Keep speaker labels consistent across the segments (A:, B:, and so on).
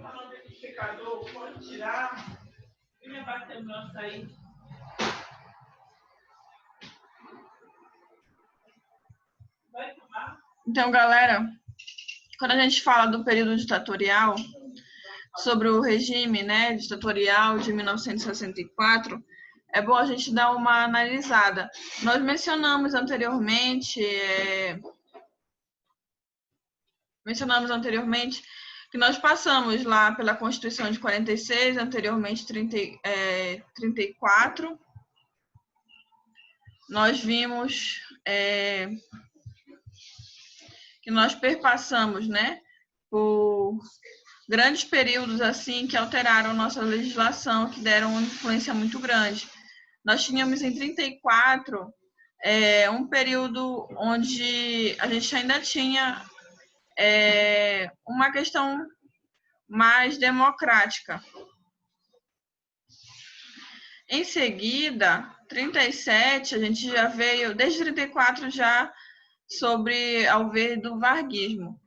A: falando do liquidificador, pode tirar. Venha bater o nosso aí. Vai tomar. Então, galera, quando a gente fala do período ditatorial, sobre o regime, né, ditatorial de 1964, é bom a gente dar uma analisada. Nós mencionamos anteriormente que nós passamos lá pela Constituição de 46, anteriormente 34. Nós vimos que nós perpassamos, né, por grandes períodos assim que alteraram nossa legislação, que deram uma influência muito grande. Nós tínhamos em 34 um período onde a gente ainda tinha uma questão mais democrática. Em seguida, 37, a gente já veio, desde 34 já, sobre ao ver do varguismo.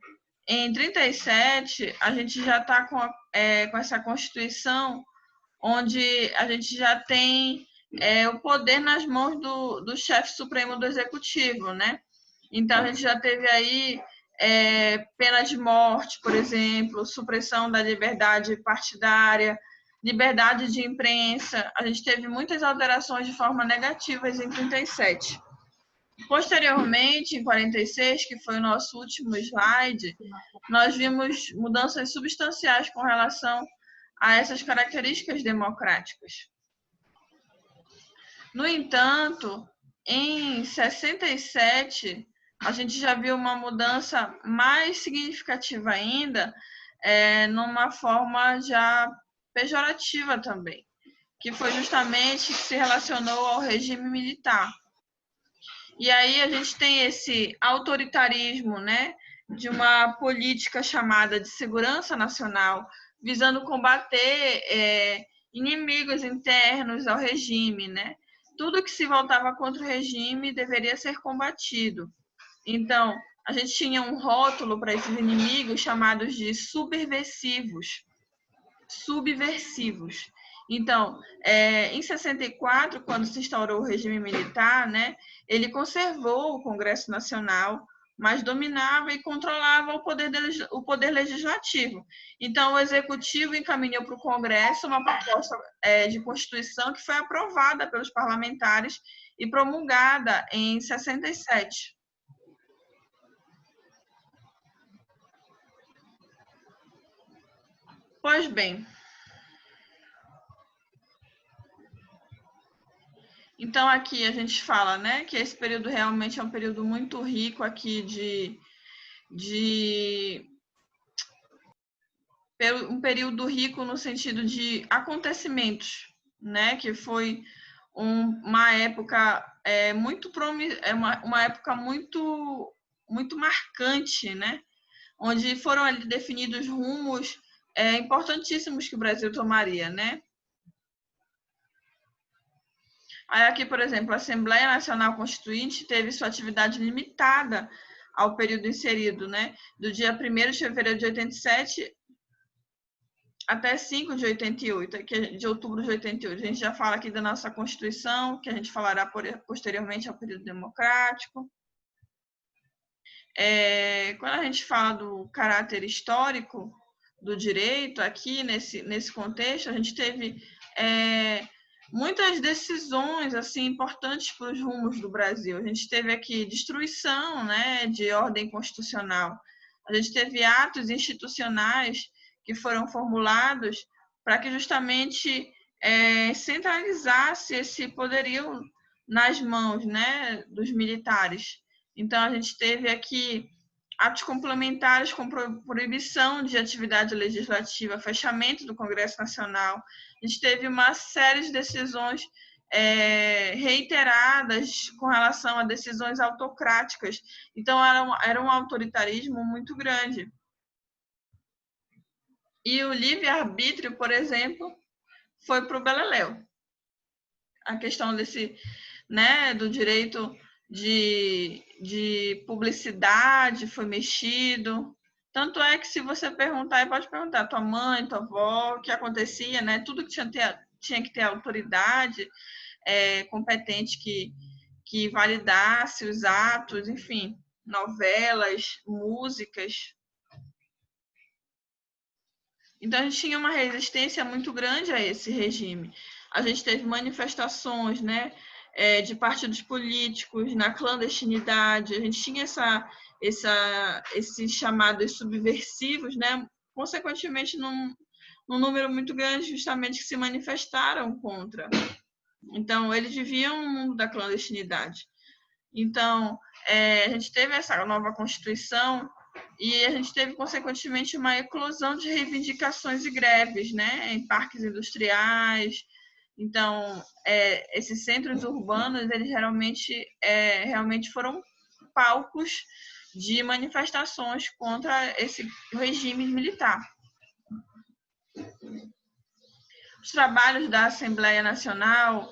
A: Em 37, a gente já está com essa Constituição, onde a gente já tem o poder nas mãos do chefe supremo do Executivo, né? Então, a gente já teve aí pena de morte, por exemplo, supressão da liberdade partidária, liberdade de imprensa. A gente teve muitas alterações de forma negativas em 37. Posteriormente, em 46, que foi o nosso último slide, nós vimos mudanças substanciais com relação a essas características democráticas. No entanto, em 67, a gente já viu uma mudança mais significativa ainda, numa forma já pejorativa também, que foi justamente que se relacionou ao regime militar. E aí a gente tem esse autoritarismo, né, de uma política chamada de segurança nacional, visando combater inimigos internos ao regime, né? Tudo que se voltava contra o regime deveria ser combatido. Então, a gente tinha um rótulo para esses inimigos chamados de subversivos. Subversivos. Então, em 64, quando se instaurou o regime militar, né, ele conservou o Congresso Nacional, mas dominava e controlava o poder legislativo. Então, o Executivo encaminhou para o Congresso uma proposta de Constituição que foi aprovada pelos parlamentares e promulgada em 67. Pois bem, então, aqui a gente fala, né, que esse período realmente é um período muito rico aqui um período rico no sentido de acontecimentos, né, que foi uma época uma época muito marcante, né, onde foram ali definidos rumos importantíssimos que o Brasil tomaria, né. Aí aqui, por exemplo, a Assembleia Nacional Constituinte teve sua atividade limitada ao período inserido, né? Do dia 1º de fevereiro de 87 até 5 de 88, de outubro de 88. A gente já fala aqui da nossa Constituição, que a gente falará posteriormente ao período democrático. Quando a gente fala do caráter histórico do direito, aqui nesse contexto, a gente teve muitas decisões assim importantes para os rumos do Brasil. A gente teve aqui destruição, né, de ordem constitucional. A gente teve atos institucionais que foram formulados para que justamente centralizasse esse poderio nas mãos, né, dos militares. Então, a gente teve aqui atos complementares com proibição de atividade legislativa, fechamento do Congresso Nacional. A gente teve uma série de decisões reiteradas com relação a decisões autocráticas. Então, era um autoritarismo muito grande. E o livre-arbítrio, por exemplo, foi para o beleléu. A questão do direito de publicidade foi mexido, Tanto é que se você perguntar, pode perguntar à tua mãe, tua avó, o que acontecia, né? Tudo que tinha que ter autoridade competente que validasse os atos, enfim, novelas, músicas. Então, a gente tinha uma resistência muito grande a esse regime. A gente teve manifestações, né, de partidos políticos na clandestinidade. A gente tinha esses chamados subversivos, né, consequentemente num número muito grande, justamente, que se manifestaram contra. Então, eles viviam no mundo da clandestinidade. Então, a gente teve essa nova Constituição e a gente teve, consequentemente, uma eclosão de reivindicações e greves, né, em parques industriais. Então, esses centros urbanos, eles realmente foram palcos de manifestações contra esse regime militar. Os trabalhos da Assembleia Nacional,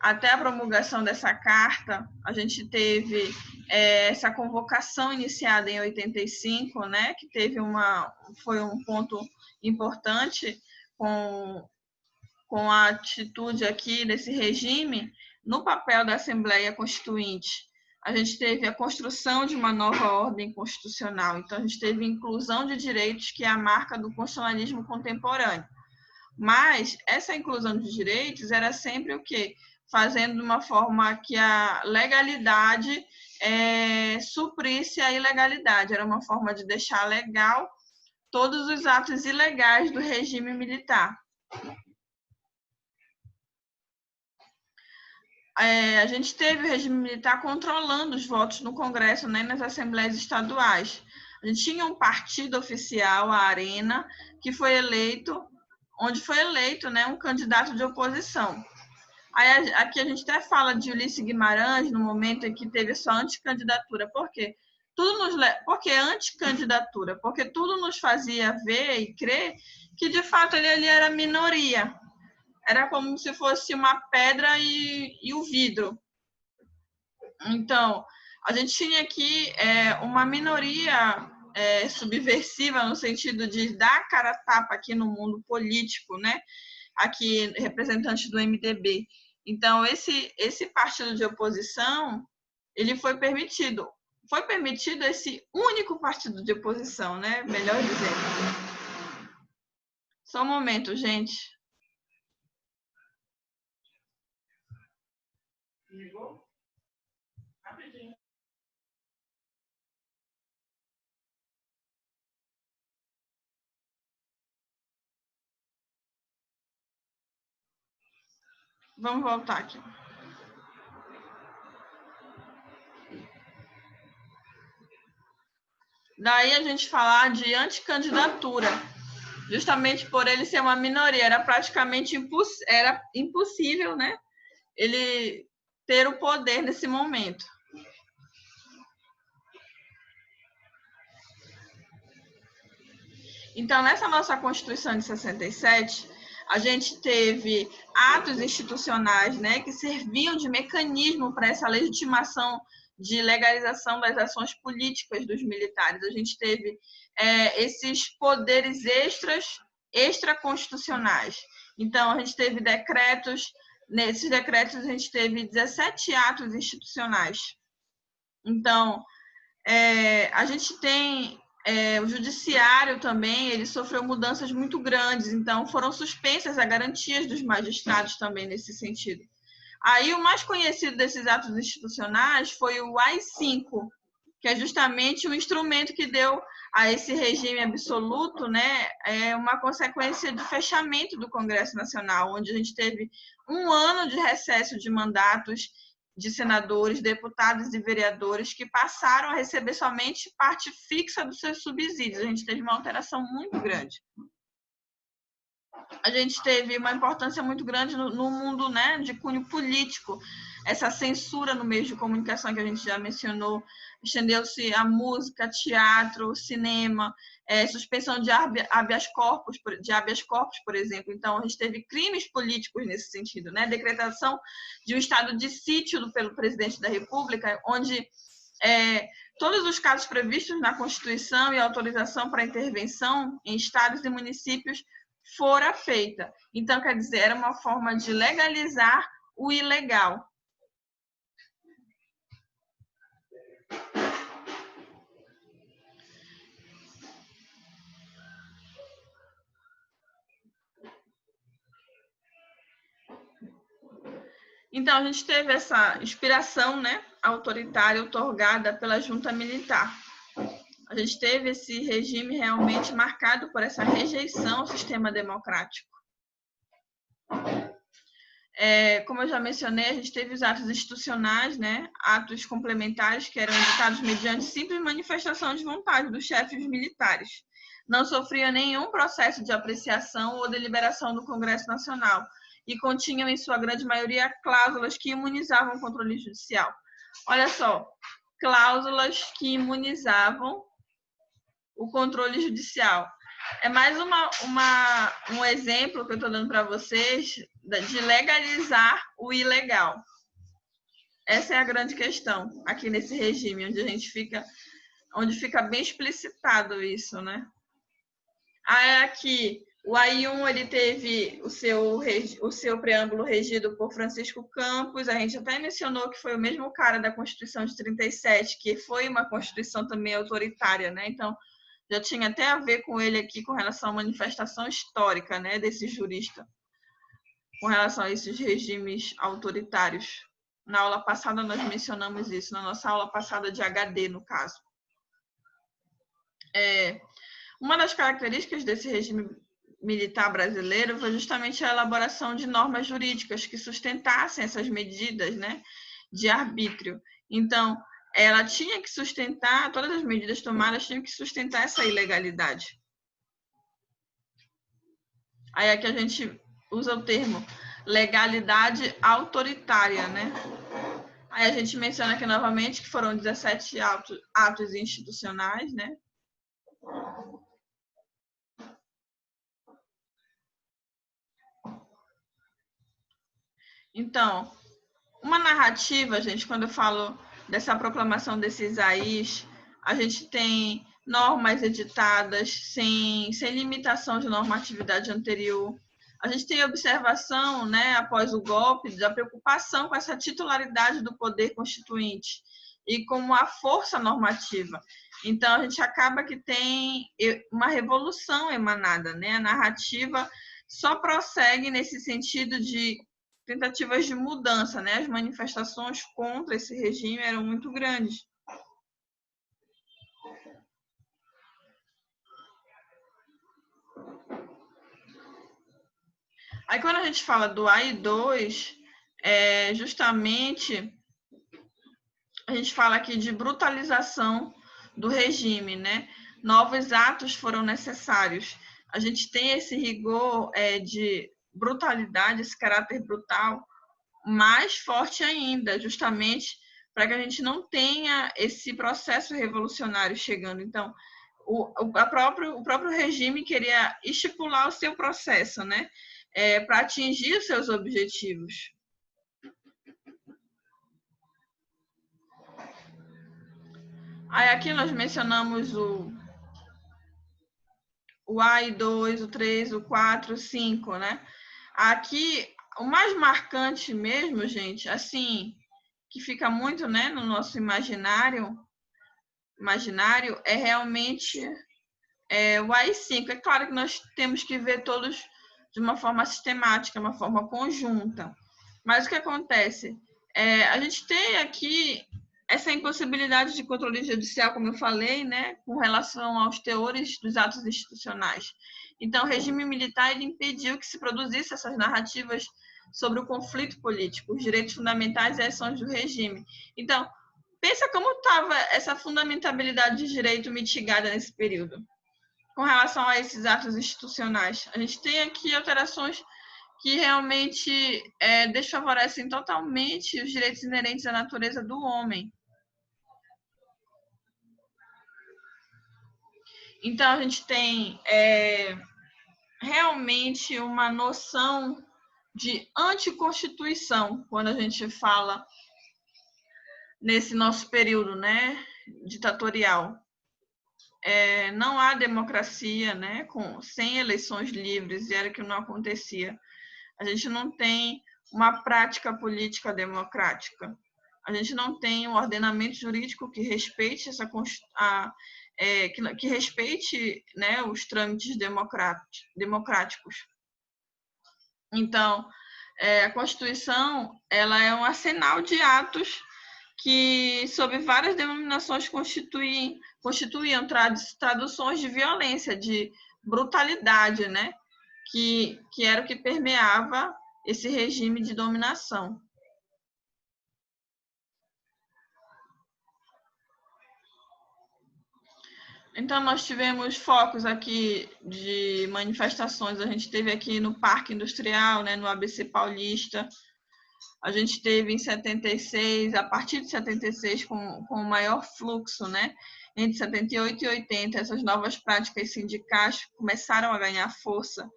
A: até a promulgação dessa carta, a gente teve essa convocação iniciada em 85, né, que foi um ponto importante com a atitude aqui desse regime no papel da Assembleia Constituinte. A gente teve a construção de uma nova ordem constitucional, então a gente teve inclusão de direitos, que é a marca do constitucionalismo contemporâneo. Mas essa inclusão de direitos era sempre o quê? Fazendo de uma forma que a legalidade suprisse a ilegalidade. Era uma forma de deixar legal todos os atos ilegais do regime militar. A gente teve o regime militar controlando os votos no Congresso, né, nas assembleias estaduais. A gente tinha um partido oficial, a Arena, que foi eleito, onde foi eleito, né, um candidato de oposição. Aí, aqui a gente até fala de Ulisses Guimarães, no momento em que teve sua anticandidatura. Por quê? Por que anticandidatura? Porque tudo nos fazia ver e crer que, de fato, ele era minoria. Era como se fosse uma pedra e o vidro. Então, a gente tinha aqui uma minoria subversiva, no sentido de dar cara a tapa aqui no mundo político, né? Aqui, representante do MDB. Então, esse partido de oposição, ele foi permitido. Foi permitido esse único partido de oposição, né? Melhor dizendo. Só um momento, gente. Ligou? Rapidinho. Vamos voltar aqui. Daí a gente falar de anticandidatura, justamente por ele ser uma minoria, era praticamente impossível, né, ele ter o poder nesse momento. Então, nessa nossa Constituição de 67, a gente teve atos institucionais, né, que serviam de mecanismo para essa legitimação de legalização das ações políticas dos militares. A gente teve esses poderes extraconstitucionais. Então, a gente teve decretos, nesses decretos a gente teve 17 atos institucionais. Então, a gente tem o judiciário também, ele sofreu mudanças muito grandes, então foram suspensas as garantias dos magistrados também nesse sentido. Aí o mais conhecido desses atos institucionais foi o AI-5, que é justamente o instrumento que deu a esse regime absoluto, né, uma consequência de fechamento do Congresso Nacional, onde a gente teve um ano de recesso de mandatos de senadores, deputados e vereadores que passaram a receber somente parte fixa dos seus subsídios. A gente teve uma alteração muito grande. A gente teve uma importância muito grande no mundo, né, de cunho político. Essa censura no meio de comunicação que a gente já mencionou, estendeu-se a música, teatro, cinema, suspensão de habeas corpus, por exemplo. Então, a gente teve crimes políticos nesse sentido, né? Decretação de um estado de sítio pelo presidente da República, onde todos os casos previstos na Constituição e autorização para intervenção em estados e municípios fora feita. Então, quer dizer, era uma forma de legalizar o ilegal. Então, a gente teve essa inspiração, né, autoritária otorgada pela junta militar. A gente teve esse regime realmente marcado por essa rejeição ao sistema democrático. Como eu já mencionei, a gente teve os atos institucionais, né, atos complementares que eram editados mediante simples manifestação de vontade dos chefes militares. Não sofria nenhum processo de apreciação ou deliberação do Congresso Nacional e continham, em sua grande maioria, cláusulas que imunizavam o controle judicial. Olha só, cláusulas que imunizavam o controle judicial. É mais um exemplo que eu estou dando para vocês de legalizar o ilegal. Essa é a grande questão aqui nesse regime, onde fica bem explicitado isso, né? Aí aqui, o AI1 ele teve o seu preâmbulo regido por Francisco Campos. A gente até mencionou que foi o mesmo cara da Constituição de 37, que foi uma Constituição também autoritária, né? Então, já tinha até a ver com ele aqui com relação à manifestação histórica, né, desse jurista, com relação a esses regimes autoritários. Na aula passada nós mencionamos isso, na nossa aula passada de HD, no caso. Uma das características desse regime militar brasileiro foi justamente a elaboração de normas jurídicas que sustentassem essas medidas, né, de arbítrio. Então, ela tinha que sustentar, todas as medidas tomadas tinham que sustentar essa ilegalidade. Aí aqui a gente usa o termo legalidade autoritária, né? Aí a gente menciona aqui novamente que foram 17 atos institucionais, né? Então, uma narrativa, gente, quando eu falo dessa proclamação desses AIs, a gente tem normas editadas sem limitação de normatividade anterior. A gente tem observação, né, após o golpe, da preocupação com essa titularidade do poder constituinte e com a força normativa. Então, a gente acaba que tem uma revolução emanada, né? A narrativa só prossegue nesse sentido de tentativas de mudança, né? As manifestações contra esse regime eram muito grandes. Aí, quando a gente fala do AI2, justamente a gente fala aqui de brutalização do regime, né? Novos atos foram necessários. A gente tem esse rigor de brutalidade, esse caráter brutal, mais forte ainda, justamente para que a gente não tenha esse processo revolucionário chegando. Então, o próprio regime queria estipular o seu processo, né, para atingir os seus objetivos. Aí aqui nós mencionamos o AI2, o 3, o 4, o 5, né? Aqui, o mais marcante mesmo, gente, assim, que fica muito, né, no nosso imaginário é realmente o AI5. É claro que nós temos que ver todos de uma forma sistemática, uma forma conjunta. Mas o que acontece? A gente tem aqui essa impossibilidade de controle judicial, como eu falei, né, com relação aos teores dos atos institucionais. Então, o regime militar ele impediu que se produzisse essas narrativas sobre o conflito político, os direitos fundamentais e as ações do regime. Então, pensa como estava essa fundamentabilidade de direito mitigada nesse período. Com relação a esses atos institucionais, a gente tem aqui alterações que realmente desfavorecem totalmente os direitos inerentes à natureza do homem. Então, a gente tem realmente uma noção de anticonstituição quando a gente fala nesse nosso período, né, ditatorial. Não há democracia, né, sem eleições livres, e era que não acontecia. A gente não tem uma prática política democrática. A gente não tem um ordenamento jurídico que respeite que respeite, né, os trâmites democráticos. Então, a Constituição ela é um arsenal de atos que, sob várias denominações, constituíam traduções de violência, de brutalidade, né? Que era o que permeava esse regime de dominação. Então, nós tivemos focos aqui de manifestações. A gente teve aqui no Parque Industrial, né, no ABC Paulista. A gente teve em 76, a partir de 76, com o maior fluxo, né? Entre 78 e 80, essas novas práticas sindicais começaram a ganhar força.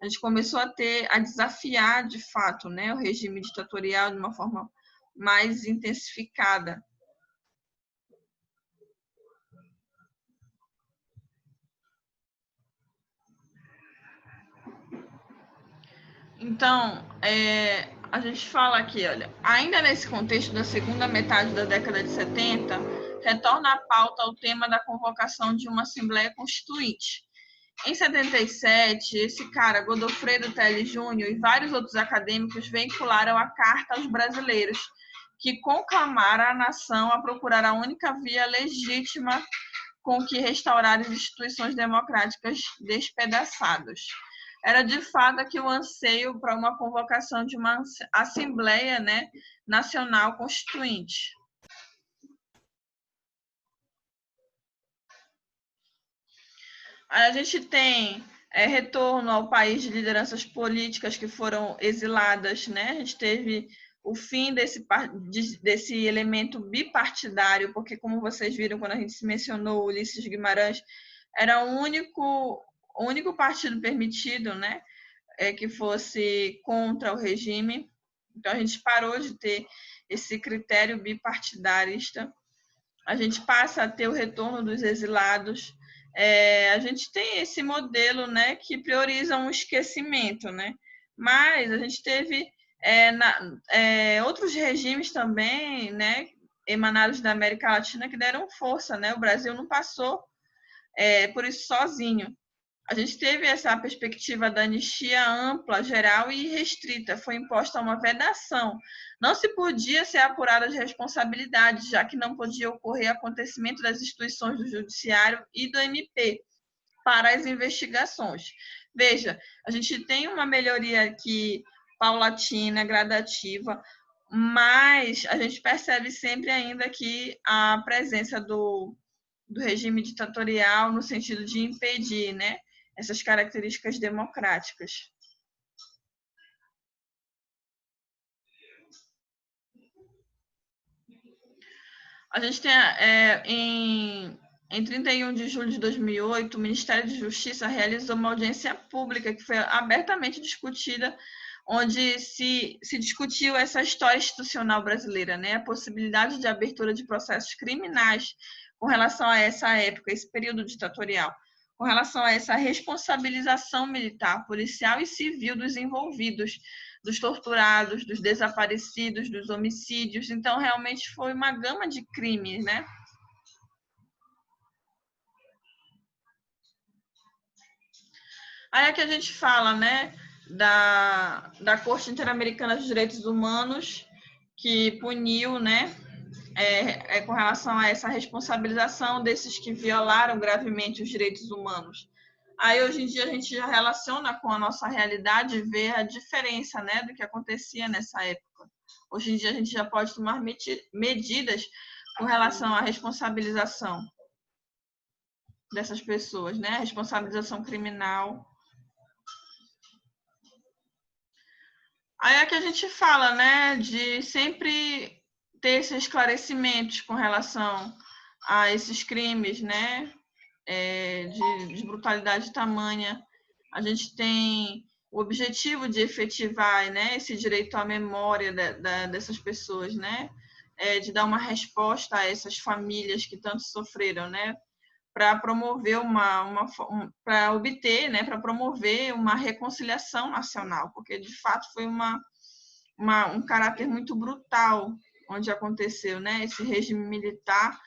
A: A gente começou a desafiar, de fato, né, o regime ditatorial de uma forma mais intensificada. Então, a gente fala aqui, olha, ainda nesse contexto da segunda metade da década de 70, retorna à pauta o tema da convocação de uma Assembleia Constituinte. Em 77, esse cara, Godofredo Telles Júnior, e vários outros acadêmicos vincularam a carta aos brasileiros, que conclamaram a nação a procurar a única via legítima com que restaurar as instituições democráticas despedaçadas. Era de fato aqui o anseio para uma convocação de uma Assembleia, né, Nacional Constituinte. A gente tem retorno ao país de lideranças políticas que foram exiladas, né? A gente teve o fim desse elemento bipartidário, porque, como vocês viram quando a gente se mencionou Ulisses Guimarães, era o único partido permitido, né, que fosse contra o regime. Então, a gente parou de ter esse critério bipartidarista. A gente passa a ter o retorno dos exilados. A gente tem esse modelo, né, que prioriza um esquecimento, né? Mas a gente teve outros regimes também, né, emanados da América Latina que deram força, né? O Brasil não passou por isso sozinho. A gente teve essa perspectiva da anistia ampla, geral e restrita. Foi imposta uma vedação. Não se podia ser apurada as responsabilidades, já que não podia ocorrer acontecimento das instituições do Judiciário e do MP para as investigações. Veja, a gente tem uma melhoria aqui paulatina, gradativa, mas a gente percebe sempre ainda que a presença do regime ditatorial no sentido de impedir, né, essas características democráticas. A gente tem, em 31 de julho de 2008, o Ministério de Justiça realizou uma audiência pública que foi abertamente discutida, onde se discutiu essa história institucional brasileira, né? A possibilidade de abertura de processos criminais com relação a essa época, esse período ditatorial, com relação a essa responsabilização militar, policial e civil dos envolvidos, dos torturados, dos desaparecidos, dos homicídios. Então, realmente foi uma gama de crimes, né? Aí é que a gente fala, né, da Corte Interamericana dos Direitos Humanos, que puniu, né, com relação a essa responsabilização desses que violaram gravemente os direitos humanos. Aí, hoje em dia, a gente já relaciona com a nossa realidade e vê a diferença, né, do que acontecia nessa época. Hoje em dia, a gente já pode tomar medidas com relação à responsabilização dessas pessoas, né, a responsabilização criminal. Aí é que a gente fala, né, de sempre ter esses esclarecimentos com relação a esses crimes, né, de brutalidade tamanha. A gente tem o objetivo de efetivar, né, esse direito à memória dessas pessoas, né, de dar uma resposta a essas famílias que tanto sofreram, né? Para promover para obter, né, para promover uma reconciliação nacional, porque de fato foi um caráter muito brutal onde aconteceu, né, esse regime militar,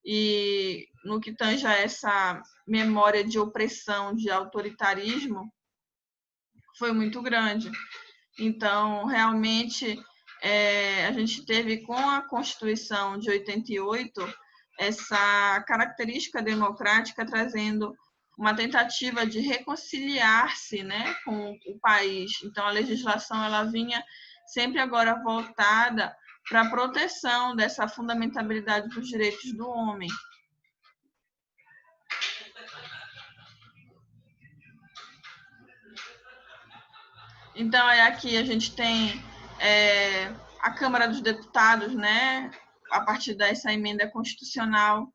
A: e no que tange a essa memória de opressão, de autoritarismo, foi muito grande. Então, realmente, a gente teve com a Constituição de 88 essa característica democrática, trazendo uma tentativa de reconciliar-se, né, com o país. Então, a legislação ela vinha sempre agora voltada para a proteção dessa fundamentabilidade dos direitos do homem. Então, aqui a gente tem a Câmara dos Deputados, né, a partir dessa emenda constitucional.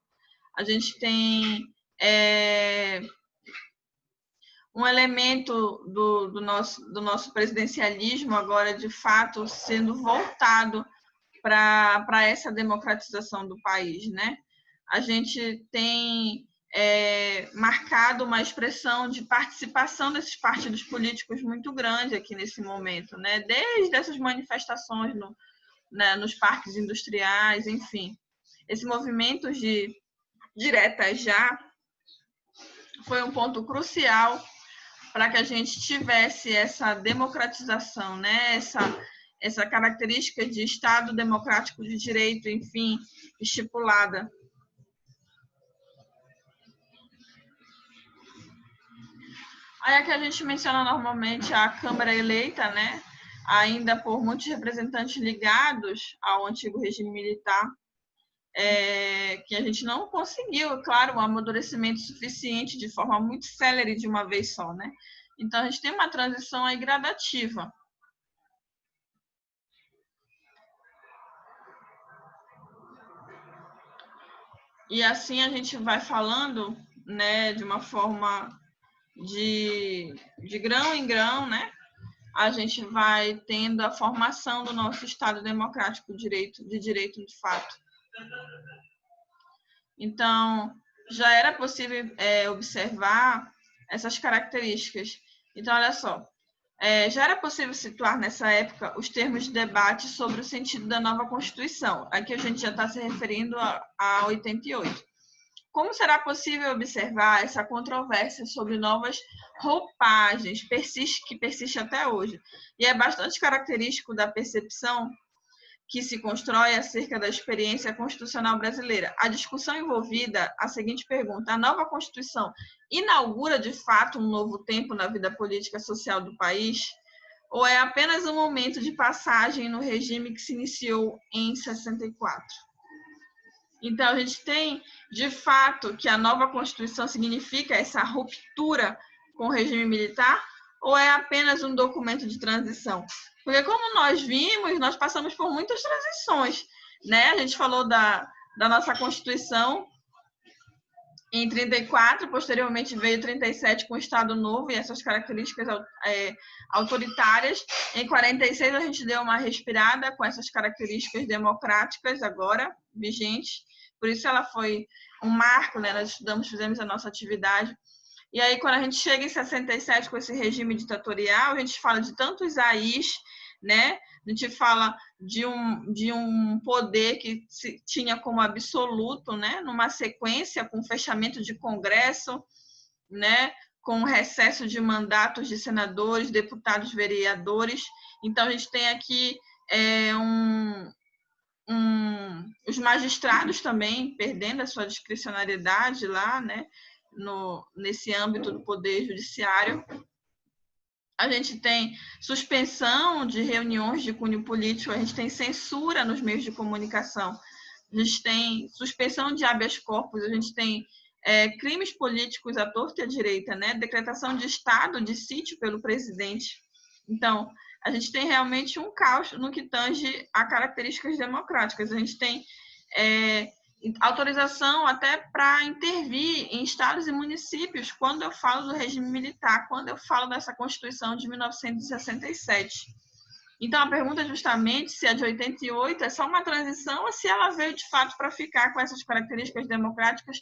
A: A gente tem um elemento do nosso presidencialismo agora, de fato, sendo voltado para essa democratização do país, né? A gente tem marcado uma expressão de participação desses partidos políticos muito grande aqui nesse momento, né? Desde essas manifestações nos parques industriais, enfim. Esse movimento de direta já foi um ponto crucial para que a gente tivesse essa democratização, né? Essa característica de Estado democrático de direito, enfim, estipulada. Aí aqui a gente menciona normalmente a Câmara eleita, né? Ainda por muitos representantes ligados ao antigo regime militar, que a gente não conseguiu, claro, um amadurecimento suficiente de forma muito célere de uma vez só, né? Então, a gente tem uma transição aí gradativa. E assim a gente vai falando, né, de uma forma de grão em grão, né? A gente vai tendo a formação do nosso Estado democrático de direito de fato. Então, já era possível observar essas características. Então, olha só, já era possível situar nessa época os termos de debate sobre o sentido da nova Constituição. Aqui a gente já está se referindo a 88. Como será possível observar essa controvérsia sobre novas roupagens que persiste até hoje? E é bastante característico da percepção que se constrói acerca da experiência constitucional brasileira. A discussão envolvida a seguinte pergunta: a nova Constituição inaugura de fato um novo tempo na vida política e social do país? Ou é apenas um momento de passagem no regime que se iniciou em 64? Então, a gente tem, de fato, que a nova Constituição significa essa ruptura com o regime militar, ou é apenas um documento de transição? Porque, como nós vimos, nós passamos por muitas transições, né? A gente falou da nossa Constituição em 34, posteriormente veio 37 com o Estado Novo e essas características autoritárias. Em 46, a gente deu uma respirada com essas características democráticas agora vigentes. Por isso ela foi um marco, né? Nós estudamos, fizemos a nossa atividade. E aí, quando a gente chega em 67 com esse regime ditatorial, a gente fala de tantos AIs, né? A gente fala de um poder que se tinha como absoluto, né? Numa sequência com fechamento de Congresso, né? Com recesso de mandatos de senadores, deputados, vereadores. Então, a gente tem aqui os magistrados também perdendo a sua discricionariedade lá, né? Nesse âmbito do poder judiciário. A gente tem suspensão de reuniões de cunho político, a gente tem censura nos meios de comunicação, a gente tem suspensão de habeas corpus, a gente tem crimes políticos à torta e à direita, né? Decretação de estado de sítio pelo presidente. Então, a gente tem realmente um caos no que tange a características democráticas. A gente tem autorização até para intervir em estados e municípios quando eu falo do regime militar, quando eu falo dessa Constituição de 1967. Então, a pergunta é justamente se a de 88 é só uma transição ou se ela veio, de fato, para ficar com essas características democráticas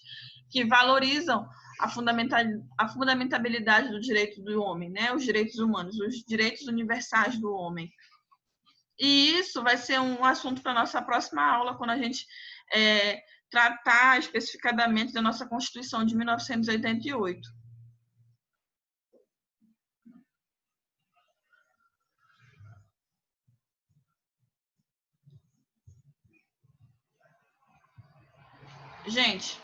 A: que valorizam a fundamentabilidade do direito do homem, né? Os direitos humanos, os direitos universais do homem. E isso vai ser um assunto para a nossa próxima aula, quando a gente tratar especificadamente da nossa Constituição de 1988. Gente,